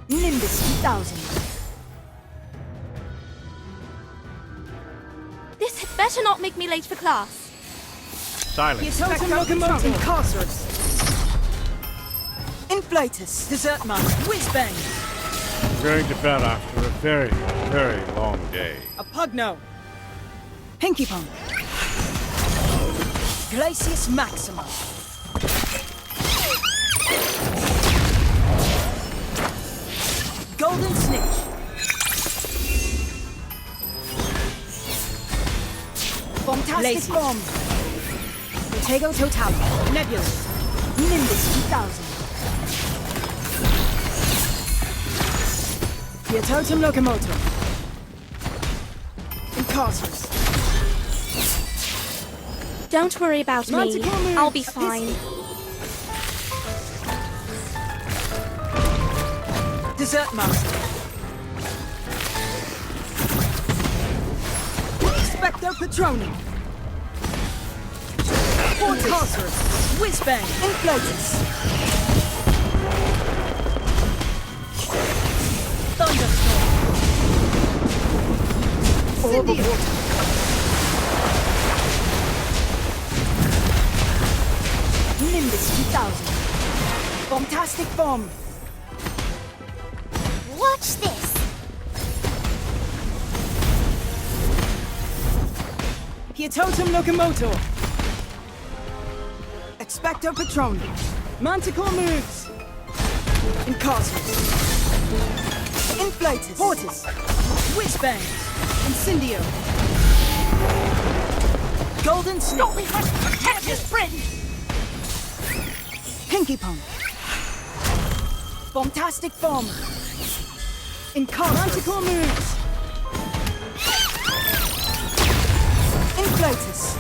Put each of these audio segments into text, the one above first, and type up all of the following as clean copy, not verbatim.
Nimbus 2000. This had better not make me late for class. Silence. Totem locomotive. Incarcerus. Inflatus. Dessert mask. Whiz bang. I'm going to bed after a very, very long day. A pugno. Pinky pong. Glacius maxima. Golden snitch. Bombastic bomb. Protego total. Nebula. Nimbus 2000. Totem locomotive. Incarcerus. Don't worry about me. I'll be fine. Dessert master. Spectre Patronum. Incarcerus. Whiz bang. Inflatus. Thunderstorm. Orb of water. Nimbus 2000. Bombastic bomb. Watch this. Totem locomotor. Expecto Patronum. Manticore moves. Incarcerus. Inflatus. Portis. Whiz bang. Incendio. Golden Snow. Protect his friend. Pinky pong. Bombastic bomb. Manticore moves. Inflatus.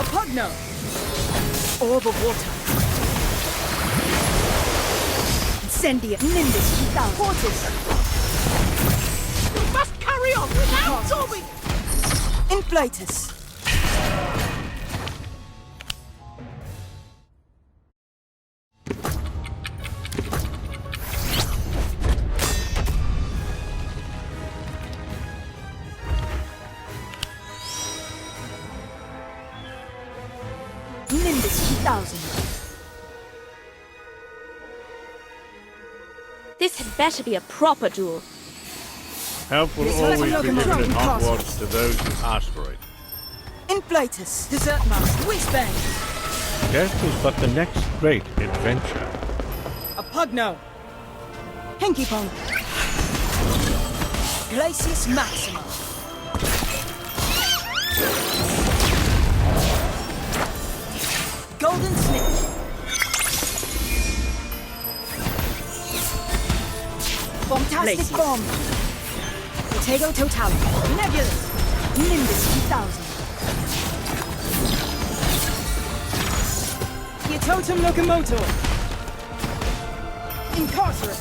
A pugno. Orb of water. Incendia. Nimbus 2000. Portis. We must carry on without solving. Inflatus. Nimbus 2000. This had better be a proper duel. Help will Yes, always be locomotive. given in Incarcerus. Hogwarts to those who ask for it. Inflatus. Dessert mask. Whiz bang. Death is but the next great adventure. A pugno. Pinky pong. Glacius maxima. Golden snitch. Bombastic bomb. Protego total. Nebulous. Nimbus 2000. Totem locomotor. Incarcerus.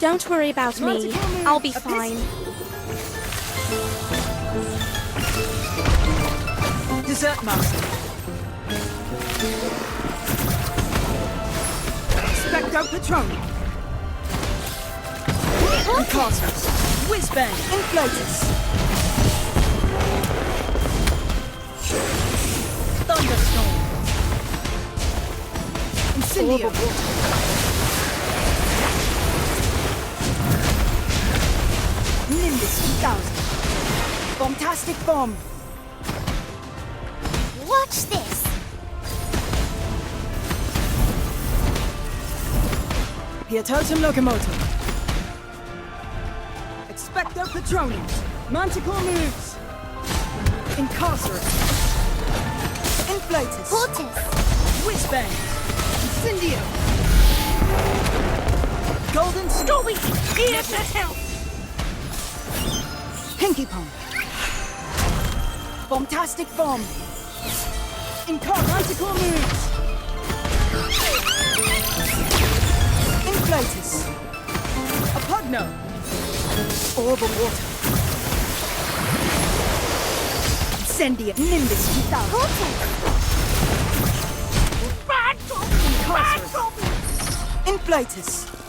Don't worry about me. I'll be fine. Dessert master. Spectre Patronum. Incarcerus. Whiz bang. Inflatus. Thunderstorm. Incendio. Nimbus 2000. Bombastic bomb. Watch this. Totem locomotive. Expecto Patronum. Manticore moves. Incarcerus. Inflatus. Portis. Whiz bang. Incendio. Golden Stormy, here to help. Pinky pong. Bombastic bomb. Manticore moves. Inflatus. A pugno. Orb of water. Incendia. Nimbus 2000. Bad goblin! Bad Incarcerate. goblin! Inflatus.